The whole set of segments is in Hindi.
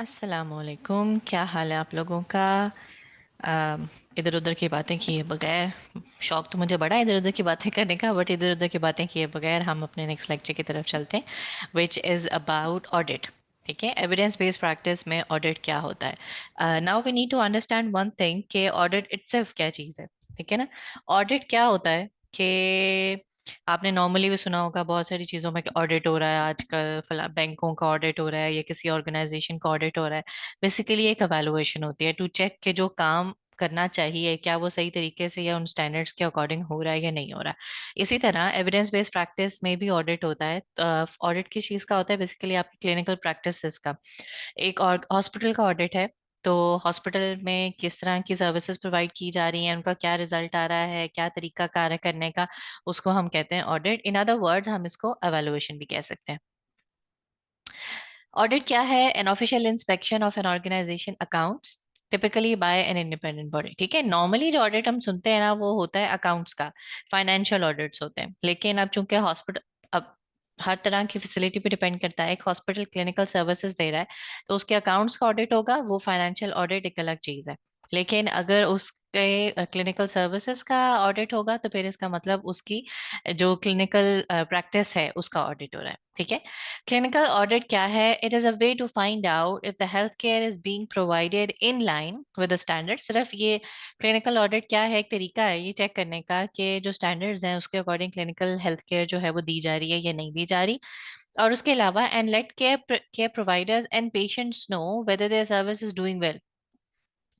अस्सलामुअलैकुम। क्या हाल है आप लोगों का? इधर उधर की बातें किए बगैर, शौक तो मुझे बड़ा है इधर उधर की बातें करने का, बट इधर उधर की बातें किए बगैर हम अपने नेक्स्ट लेक्चर की तरफ चलते हैं, विच इज़ अबाउट ऑडिट। ठीक है, एविडेंस बेस्ड प्रैक्टिस में ऑडिट क्या होता है? Now we need to understand one thing कि ऑडिट इटसेल्फ क्या चीज़ है। ठीक है ना? ऑडिट क्या होता है कि आपने नॉर्मली भी सुना होगा बहुत सारी चीज़ों में कि ऑडिट हो रहा है आजकल, फला बैंकों का ऑडिट हो रहा है या किसी ऑर्गेनाइजेशन का ऑडिट हो रहा है। बेसिकली एक एवेलुएशन होती है टू चेक के जो काम करना चाहिए क्या वो सही तरीके से या उन स्टैंडर्ड्स के अकॉर्डिंग हो रहा है या नहीं हो रहा है। इसी तरह एविडेंस बेस्ड प्रैक्टिस में भी ऑडिट होता है। ऑडिट किस चीज़ का होता है? बेसिकली आपकी क्लिनिकल प्रैक्टिसेस का। एक और हॉस्पिटल का ऑडिट है, तो हॉस्पिटल में किस तरह की सर्विसेज प्रोवाइड की जा रही हैं, उनका क्या रिजल्ट आ रहा है, क्या तरीका कार्य करने का, उसको हम कहते हैं ऑडिट। इन अदर वर्ड्स हम इसको एवेलुएशन भी कह सकते हैं। ऑडिट क्या है? An official inspection of an organisation accounts typically by an independent body. ठीक है, नॉर्मली जो ऑडिट हम सुनते हैं ना वो होता है अकाउंट्स का, फाइनेंशियल ऑडिट्स होते हैं। लेकिन अब चूंकि हॉस्पिटल, अब हर तरह की फैसिलिटी पे डिपेंड करता है। एक हॉस्पिटल क्लिनिकल सर्विसेज दे रहा है तो उसके अकाउंट्स का ऑडिट होगा, वो फाइनेंशियल ऑडिट एक अलग चीज है। लेकिन अगर उसके क्लिनिकल सर्विसेज का ऑडिट होगा तो फिर इसका मतलब उसकी जो क्लिनिकल प्रैक्टिस है उसका ऑडिट हो रहा है। ठीक है, क्लिनिकल ऑडिट क्या है? It is a way to find out if the health care is being provided in line with the standard. सिर्फ ये क्लिनिकल ऑडिट क्या है? एक तरीका है ये चेक करने का कि जो स्टैंडर्ड्स हैं उसके अकॉर्डिंग क्लिनिकल हेल्थ केयर जो है वो दी जा रही है या नहीं दी जा रही। और उसके अलावा and let care providers and patients know whether their service is doing well.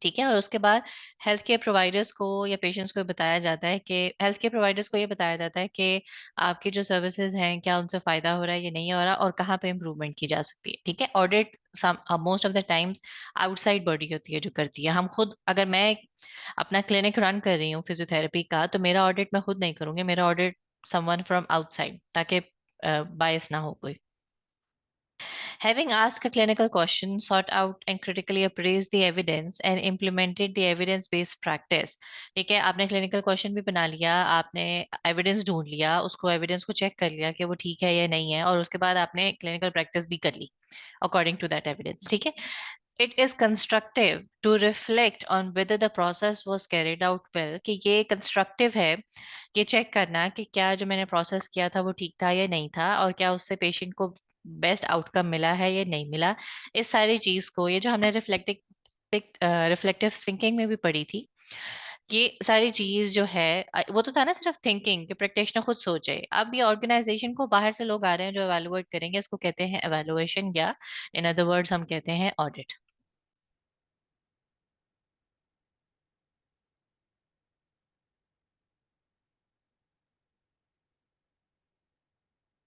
ठीक है, और उसके बाद हेल्थ केयर प्रोवाइडर्स को या पेशेंट्स को बताया जाता है कि हेल्थ केयर प्रोवाइडर्स को ये बताया जाता है कि आपकी जो सर्विसेज हैं क्या उनसे फायदा हो रहा है या नहीं हो रहा और कहाँ पे इम्प्रूवमेंट की जा सकती है। ठीक है, audit most of the times outside body होती है जो करती है। हम खुद, अगर मैं अपना क्लिनिक रन कर रही हूँ फिजियोथेरेपी का, तो मेरा ऑडिट मैं खुद नहीं करूंगी, मेरा ऑडिट समवन फ्रॉम आउटसाइड, ताकि बायस ना हो कोई। Having asked a clinical question, sought out and critically appraised the evidence and implemented the evidence-based practice। ठीक है, आपने क्लिनिकल क्वेश्चन भी बना लिया, आपने एविडेंस ढूंढ लिया, उसको एविडेंस को चेक कर लिया कि वो ठीक है या नहीं है, और उसके बाद आपने क्लिनिकल प्रैक्टिस भी कर ली अकॉर्डिंग टू दैट एविडेंस। ठीक है, it is constructive to reflect on whether the process was carried out well. कि ये कंस्ट्रक्टिव है, ये चेक करना कि क्या जो मैंने प्रोसेस किया था वो ठीक था या नहीं था, और क्या उससे पेशेंट को बेस्ट आउटकम मिला है या नहीं मिला। इस सारी चीज को, ये जो हमने रिफ्लेक्टिव थिंकिंग में भी पढ़ी थी, ये सारी चीज जो है, वो तो था ना सिर्फ थिंकिंग कि प्रैक्टिशनर खुद सोचे। अब ये ऑर्गेनाइजेशन को बाहर से लोग आ रहे हैं जो एवेलुएट करेंगे, इसको कहते हैं एवेलुएशन, या इन अदर वर्ड्स हम कहते हैं ऑडिट।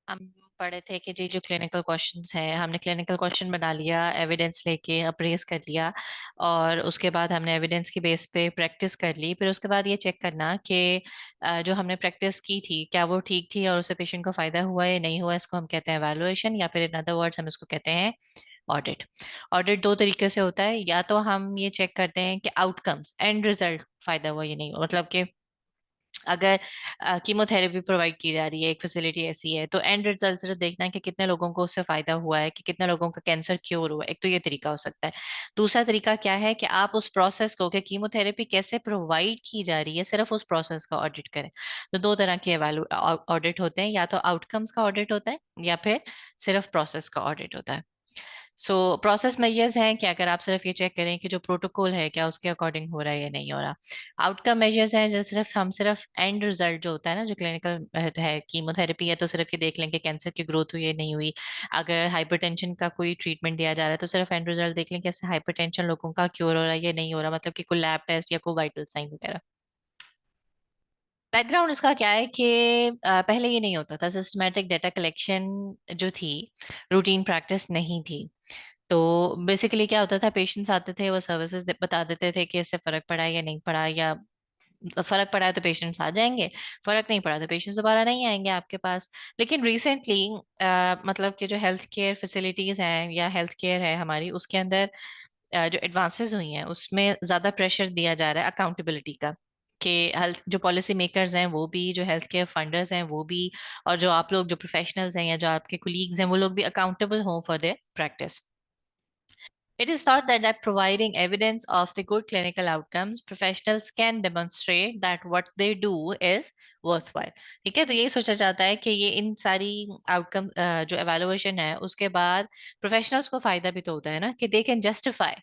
हम पढ़े थे कि जी जो क्लिनिकल क्वेश्चंस हैं, हमने क्लिनिकल क्वेश्चन बना लिया, एविडेंस लेके अप्रेज कर लिया, और उसके बाद हमने एविडेंस की बेस पे प्रैक्टिस कर ली। फिर उसके बाद ये चेक करना कि जो हमने प्रैक्टिस की थी क्या वो ठीक थी और उससे पेशेंट को फायदा हुआ या नहीं हुआ। इसको हम कहते हैं एवेलुएशन, या फिर इन अदर वर्ड्स हम इसको कहते हैं ऑडिट। ऑडिट दो तरीके से होता है, या तो हम ये चेक करते हैं कि आउटकम्स, एंड रिजल्ट, फायदा हुआ या नहीं हुआ। मतलब कि अगर कीमोथेरेपी प्रोवाइड की जा रही है, एक फैसिलिटी ऐसी है, तो एंड रिजल्ट सिर्फ देखना है कि कितने लोगों को उससे फायदा हुआ है, कि कितने लोगों का कैंसर क्योर हुआ है। एक तो ये तरीका हो सकता है। दूसरा तरीका क्या है कि आप उस प्रोसेस को, कि कीमोथेरेपी कैसे प्रोवाइड की जा रही है, सिर्फ उस प्रोसेस का ऑडिट करें। तो दो तरह के ऑडिट होते हैं, या तो आउटकम्स का ऑडिट होता है या फिर सिर्फ प्रोसेस का ऑडिट होता है। सो प्रोसेस मेजर्स हैं कि अगर आप सिर्फ ये चेक करें कि जो प्रोटोकॉल है क्या उसके अकॉर्डिंग हो रहा है या नहीं हो रहा। आउटकम मेजर्स हैं जो सिर्फ एंड रिजल्ट जो होता है ना, जो क्लिनिकल है, कीमोथेरेपी है तो सिर्फ ये देख लें कि कैंसर की ग्रोथ हुई है नहीं हुई। अगर हाइपरटेंशन का कोई ट्रीटमेंट दिया जा रहा है तो सिर्फ एंड रिजल्ट देख लें कि हाइपरटेंशन लोगों का क्योर हो रहा है या नहीं हो रहा, मतलब कि कोई लैब टेस्ट या कोई वाइटल साइन वगैरह। बैकग्राउंड इसका क्या है कि पहले ये नहीं होता था, सिस्टमैटिक डेटा कलेक्शन जो थी, रूटीन प्रैक्टिस नहीं थी। तो बेसिकली क्या होता था, पेशेंट्स आते थे, वो सर्विसेज बता देते थे कि इससे फर्क पड़ा है या नहीं पड़ा, या फर्क पड़ा है तो पेशेंट्स आ जाएंगे, फर्क नहीं पड़ा तो पेशेंट्स दोबारा नहीं आएंगे आपके पास। लेकिन रिसेंटली मतलब कि जो हेल्थ केयर फैसिलिटीज हैं या हेल्थ केयर है हमारी, उसके अंदर जो एडवांसेस हुई हैं उसमें ज्यादा प्रेशर दिया जा रहा है अकाउंटेबिलिटी का। कि हेल्थ जो पॉलिसी मेकर्स हैं वो भी, जो हेल्थ केयर फंडर्स हैं वो भी, और जो आप लोग जो प्रोफेशनल्स हैं या जो आपके कुलीग्स हैं वो लोग भी अकाउंटेबल हों for their practice. It is thought that providing evidence of the good clinical outcomes, professionals can demonstrate that what they do is worthwhile. ठीक है, तो यही सोचा जाता है कि ये इन सारी आउटकम जो एवेलुएशन है उसके बाद प्रोफेशनल्स को फायदा भी तो होता है ना, कि दे कैन जस्टिफाई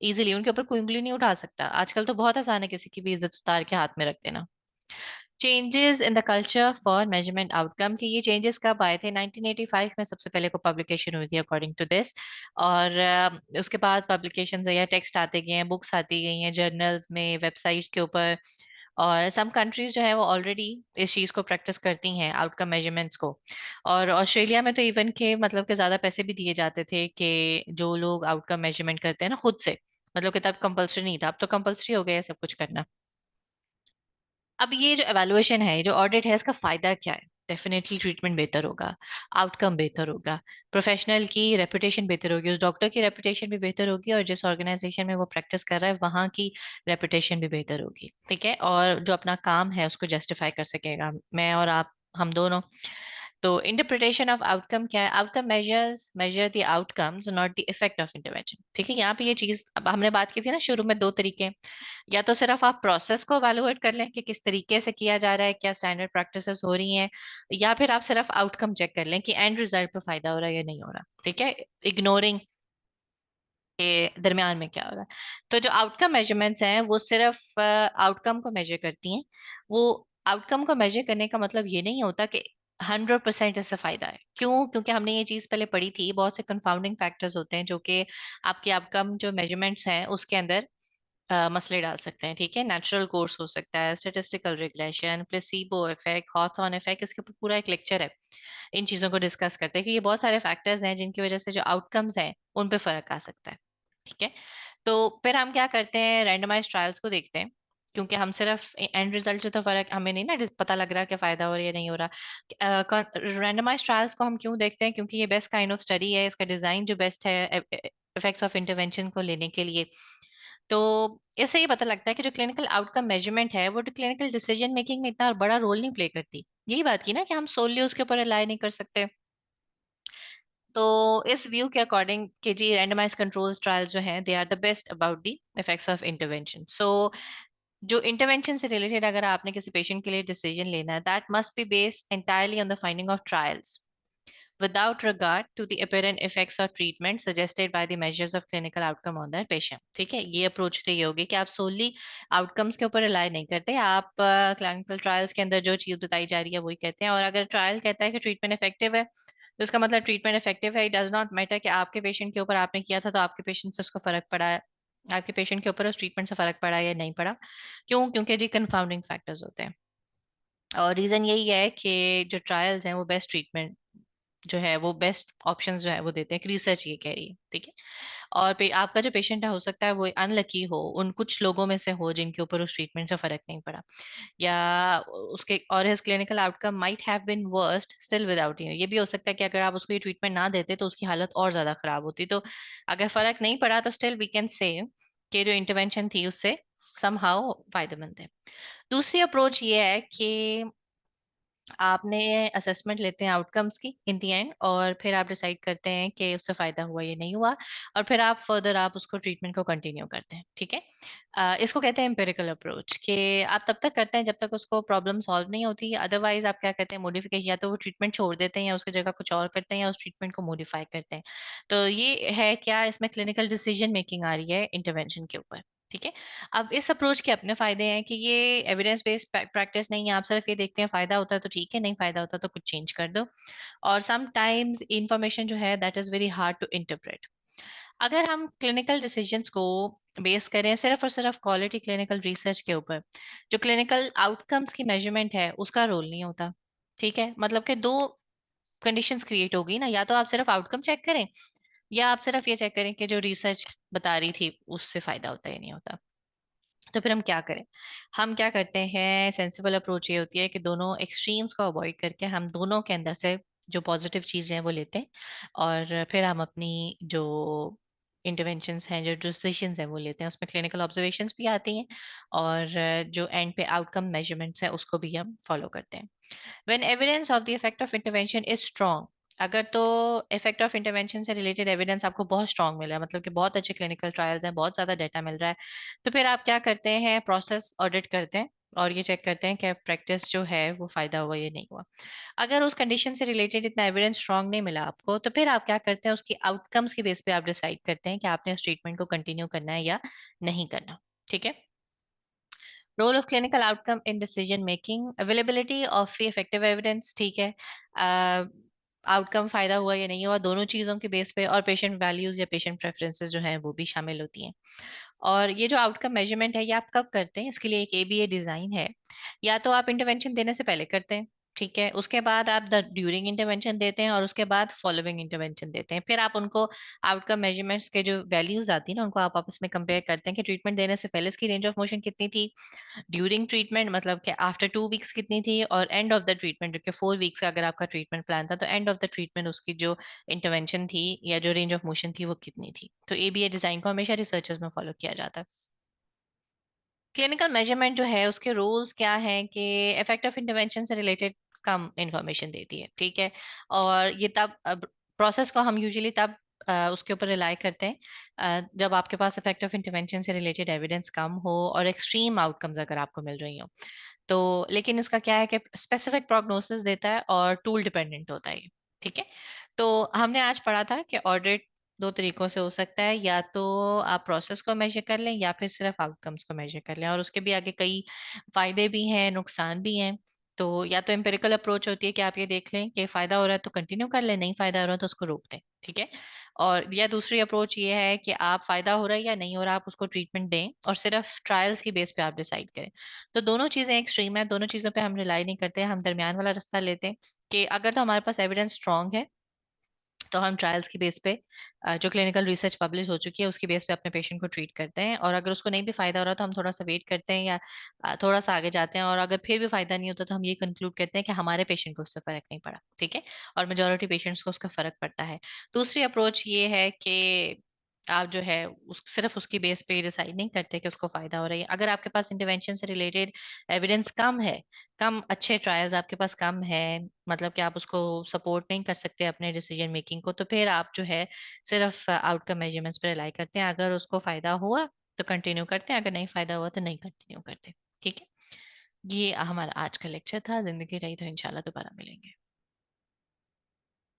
इजीली, उनके ऊपर कोई उंगली नहीं उठा सकता। आजकल तो बहुत आसान है किसी की भी इज्जत उतार के हाथ में रख देना। Changes in the culture for measurement outcome, कि ये चेंजेस कब आए थे? 1985 में सबसे पहले को पब्लिकेशन हुई थी अकॉर्डिंग टू दिस। और उसके बाद पब्लिकेशंस या टेक्स्ट आते गए हैं, बुक्स आती गई हैं जर्नल्स में, वेबसाइट्स के ऊपर। और सम कंट्रीज जो है वो ऑलरेडी इस चीज को प्रैक्टिस करती हैं, आउटकम मेजरमेंट्स को। और ऑस्ट्रेलिया में तो इवन के मतलब के ज्यादा पैसे भी दिए जाते थे कि जो लोग आउटकम मेजरमेंट करते हैं ना खुद से, मतलब कि तब कंपलसरी नहीं था, अब तो कंपलसरी हो गया है सब कुछ करना। अब ये जो एवेलुएशन है, ये जो ऑडिट है, इसका फायदा क्या है? डेफिनेटली ट्रीटमेंट बेहतर होगा, आउटकम बेहतर होगा, प्रोफेशनल की रेपुटेशन बेहतर होगी, उस डॉक्टर की रेपुटेशन भी बेहतर होगी, और जिस ऑर्गेनाइजेशन में वो प्रैक्टिस कर रहा है वहाँ की रेपुटेशन भी बेहतर होगी। ठीक है, और जो अपना काम है उसको जस्टिफाई कर सकेगा, मैं और आप, हम दोनों। तो इंटरप्रिटेशन ऑफ आउटकम क्या है? Outcome measure the outcomes not the effect of intervention. ठीक है, यहाँ पे ये चीज अब हमने बात की थी ना शुरू में, दो तरीके। या तो सिर्फ आप प्रोसेस को एवेलुएट कर लें कि किस तरीके से किया जा रहा है, क्या स्टैंडर्ड प्रैक्टिसेस हो रही हैं, या फिर आप सिर्फ आउटकम चेक कर लें कि एंड रिजल्ट पे फायदा हो रहा है या नहीं हो रहा। ठीक है, इग्नोरिंग के दरमियान में क्या हो रहा है। तो जो आउटकम मेजरमेंट्स हैं वो सिर्फ आउटकम को मेजर करती हैं। वो आउटकम को मेजर करने का मतलब ये नहीं होता कि 100% इससे फायदा है। क्यों? क्योंकि हमने ये चीज पहले पढ़ी थी, बहुत से कंफाउंडिंग फैक्टर्स होते हैं जो कि आपके आउटकम जो मेजरमेंट्स हैं उसके अंदर मसले डाल सकते हैं। ठीक है, नेचुरल कोर्स हो सकता है, statistical regression, placebo effect, Hawthorne effect, इसके ऊपर पूरा एक लेक्चर है। इन चीजों को डिस्कस करते हैं कि ये बहुत सारे फैक्टर्स हैं जिनकी वजह से जो आउटकम्स हैं उन पे फर्क आ सकता है। ठीक है, तो फिर हम क्या करते हैं, रैंडमाइज ट्रायल्स को देखते हैं। क्योंकि हम सिर्फ एंड रिजल्ट से तो फर्क हमें नहीं ना पता लग रहा कि फायदा हो रहा है या नहीं हो रहा। रैंडमाइज ट्रायल्स को हम क्यों देखते हैं? क्योंकि ये बेस्ट काइंड ऑफ स्टडी है, इसका डिजाइन जो बेस्ट है इफेक्ट्स ऑफ इंटरवेंशन को लेने के लिए। तो इससे ये पता लगता है कि जो क्लिनिकल आउटकम मेजरमेंट है वो क्लिनिकल डिसीजन मेकिंग में इतना बड़ा रोल नहीं प्ले करती। यही बात की ना कि हम सोलली उसके ऊपर रिलाई नहीं कर सकते। तो इस व्यू के अकॉर्डिंग कि जी रैंडमाइज कंट्रोल ट्रायल जो हैं they are the best about the effects of intervention. So जो इंटरवेंशन से रिलेटेड अगर आपने किसी पेशेंट के लिए डिसीजन लेना है, that must be based entirely on the finding of trials without regard to the apparent effects or treatment suggested by the measures of clinical outcome on that patient। ठीक है, ये अप्रोच तो ये होगी कि आप सोली आउटकम्स के ऊपर रिलाई नहीं करते, आप क्लिनिकल ट्रायल्स के अंदर जो चीज बताई जा रही है वही कहते हैं। और अगर ट्रायल कहता है कि ट्रीटमेंट इफेक्टिव है तो इसका मतलब ट्रीटमेंट इफेक्टिव है। इट डज नॉट मैटर कि आपके पेशेंट के ऊपर आपने किया था तो आपके पेशेंट से उसको फर्क पड़ा है, आपके पेशेंट के ऊपर उस ट्रीटमेंट से फर्क पड़ा या नहीं पड़ा। क्यों? क्योंकि जी कंफाउंडिंग फैक्टर्स होते हैं। और रीजन यही है कि जो ट्रायल्स हैं वो बेस्ट ट्रीटमेंट जो है वो बेस्ट ऑप्शंस जो है वो देते हैं, रिसर्च ये कह रही है। ठीक है, और आपका जो पेशेंट है हो सकता है वो अनलकी हो, उन कुछ लोगों में से हो जिनके ऊपर उस ट्रीटमेंट से फर्क नहीं पड़ा, या उसके और his clinical outcome might have been worst still without ये भी हो सकता है कि अगर आप उसको ये ट्रीटमेंट ना देते तो उसकी हालत और ज्यादा खराब होती। तो अगर फर्क नहीं पड़ा तो स्टिल वी कैन से कि जो इंटरवेंशन थी उससे समहाउ फायदेमंद है। दूसरी अप्रोच ये है कि आपने असेसमेंट लेते हैं आउटकम्स की इन दी एंड, और फिर आप डिसाइड करते हैं कि उससे फायदा हुआ या नहीं हुआ, और फिर आप फर्दर आप उसको ट्रीटमेंट को कंटिन्यू करते हैं। ठीक है, इसको कहते हैं एम्पिरिकल अप्रोच, कि आप तब तक करते हैं जब तक उसको प्रॉब्लम सॉल्व नहीं होती। अदरवाइज आप क्या करते हैं, मॉडिफिकेशन, या तो वो ट्रीटमेंट छोड़ देते हैं या उसकी जगह कुछ और करते हैं या उस ट्रीटमेंट को मॉडिफाई करते हैं। तो ये है क्या, इसमें क्लिनिकल डिसीजन मेकिंग आ रही है इंटरवेंशन के ऊपर। ठीक है, अब इस अप्रोच के अपने फायदे हैं कि ये एविडेंस बेस्ड प्रैक्टिस नहीं है। आप सिर्फ ये देखते हैं फायदा होता है तो ठीक है, नहीं फायदा होता तो कुछ चेंज कर दो। और सम टाइम्स इंफॉर्मेशन जो है that is very hard to interpret. अगर हम क्लिनिकल डिसीजंस को बेस करें सिर्फ और सिर्फ क्वालिटी क्लिनिकल रिसर्च के ऊपर, जो क्लिनिकल आउटकम्स की मेजरमेंट है उसका रोल नहीं होता। ठीक है, मतलब कि दो कंडीशंस क्रिएट होगी ना, या तो आप सिर्फ आउटकम चेक करें या आप सिर्फ ये चेक करें कि जो रिसर्च बता रही थी उससे फायदा होता है या नहीं होता। तो फिर हम क्या करें? हम क्या करते हैं, सेंसिबल अप्रोच ये होती है कि दोनों एक्सट्रीम्स को अवॉइड करके हम दोनों के अंदर से जो पॉजिटिव चीजें हैं वो लेते हैं, और फिर हम अपनी जो इंटरवेंशंस हैं, जो डिसीजंस हैं वो लेते हैं। उसमें क्लिनिकल ऑब्जर्वेशंस भी आती हैं, और जो एंड पे आउटकम मेजरमेंट्स हैं उसको भी हम फॉलो करते हैं। When evidence of the effect of intervention is strong, अगर तो इफेक्ट ऑफ इंटरवेंशन से रिलेटेड एविडेंस आपको बहुत स्ट्रांग मिला है, मतलब कि बहुत अच्छे क्लिनिकल ट्रायल्स हैं, बहुत ज्यादा डाटा मिल रहा है, तो फिर आप क्या करते हैं, प्रोसेस ऑडिट करते हैं और ये चेक करते हैं कि प्रैक्टिस जो है वो फायदा हुआ या नहीं हुआ। अगर उस कंडीशन से रिलेटेड इतना एविडेंस स्ट्रांग नहीं मिला आपको, तो फिर आप क्या करते हैं, उसकी आउटकम्स के बेस पे आप डिसाइड करते हैं कि आपने उस ट्रीटमेंट को कंटिन्यू करना है या नहीं करना। ठीक है। Role of clinical outcome in decision making, availability of effective evidence, ठीक है, आउटकम फायदा हुआ या नहीं हुआ, दोनों चीजों के बेस पे, और पेशेंट वैल्यूज या पेशेंट प्रेफरेंसेस जो हैं वो भी शामिल होती हैं। और ये जो आउटकम मेजरमेंट है ये आप कब करते हैं, इसके लिए एक एबीए डिजाइन है। या तो आप इंटरवेंशन देने से पहले करते हैं, ठीक है, उसके बाद आप द ड्यूरिंग इंटरवेंशन देते हैं, और उसके बाद फॉलोइंग इंटरवेंशन देते हैं। फिर आप उनको आउटकम मेजरमेंट्स के जो वैल्यूज आती है ना, उनको आप आपस में कंपेयर करते हैं कि ट्रीटमेंट देने से पहले इसकी रेंज ऑफ मोशन कितनी थी, ड्यूरिंग ट्रीटमेंट मतलब कि आफ्टर 2 वीक्स कितनी थी, और एंड ऑफ द ट्रीटमेंट जो कि 4 वीक्स का अगर आपका ट्रीटमेंट प्लान था, तो एंड ऑफ द ट्रीटमेंट उसकी जो इंटरवेंशन थी या जो रेंज ऑफ मोशन थी वो कितनी थी। तो एबीए डिजाइन को हमेशा रिसर्चर्स में फॉलो किया जाता है। क्लिनिकल मेजरमेंट जो है उसके रूल्स क्या हैं कि इफेक्ट ऑफ इंटरवेंशन से रिलेटेड कम इंफॉर्मेशन देती है, ठीक है, और ये तब प्रोसेस को हम यूजुअली तब उसके ऊपर रिलाई करते हैं जब आपके पास इफेक्ट ऑफ इंटरवेंशन से रिलेटेड एविडेंस कम हो और एक्सट्रीम आउटकम्स अगर आपको मिल रही हो। तो लेकिन इसका क्या है कि स्पेसिफिक प्रोग्नोसिस देता है और टूल डिपेंडेंट होता है ये, ठीक है। तो हमने आज पढ़ा था कि ऑडिट दो तरीकों से हो सकता है, या तो आप प्रोसेस को मेजर कर लें या फिर सिर्फ आउटकम्स को मेजर कर लें, और उसके भी आगे कई फायदे भी हैं, नुकसान भी हैं। तो या तो एम्पिरिकल अप्रोच होती है कि आप ये देख लें कि फायदा हो रहा है तो कंटिन्यू कर लें, नहीं फायदा हो रहा है तो उसको रोक दें, ठीक है। और या दूसरी अप्रोच ये है कि आप फायदा हो रहा है या नहीं हो रहा, आप उसको ट्रीटमेंट दें और सिर्फ ट्रायल्स की बेस पे आप डिसाइड करें। तो दोनों चीजें एक्सट्रीम है, दोनों चीजों पे हम रिलाई नहीं करते, हम दरमियान वाला रास्ता लेते हैं कि अगर तो हमारे पास एविडेंस स्ट्रांग है तो हम ट्रायल्स की बेस पे जो क्लिनिकल रिसर्च पब्लिश हो चुकी है उसकी बेस पे अपने पेशेंट को ट्रीट करते हैं, और अगर उसको नहीं भी फायदा हो रहा तो हम थोड़ा सा वेट करते हैं या थोड़ा सा आगे जाते हैं, और अगर फिर भी फायदा नहीं होता तो हम ये कंक्लूड करते हैं कि हमारे पेशेंट को उससे फर्क नहीं पड़ा, ठीक है, और मेजोरिटी पेशेंट्स को उसका फर्क पड़ता है। दूसरी अप्रोच ये है कि आप जो है सिर्फ उसकी बेस पे डिसाइड नहीं करते कि उसको फायदा हो रहा है। अगर आपके पास इंटरवेंशन से रिलेटेड एविडेंस कम है, कम अच्छे ट्रायल्स आपके पास कम है, मतलब कि आप उसको सपोर्ट नहीं कर सकते अपने डिसीजन मेकिंग को, तो फिर आप जो है सिर्फ आउटकम मेजरमेंट्स पर रिलाई करते हैं। अगर उसको फायदा हुआ तो कंटिन्यू करते हैं, अगर नहीं फायदा हुआ तो नहीं कंटिन्यू करते, ठीक है। ये हमारा आज का लेक्चर था। जिंदगी रही तो इंशाल्लाह दोबारा मिलेंगे।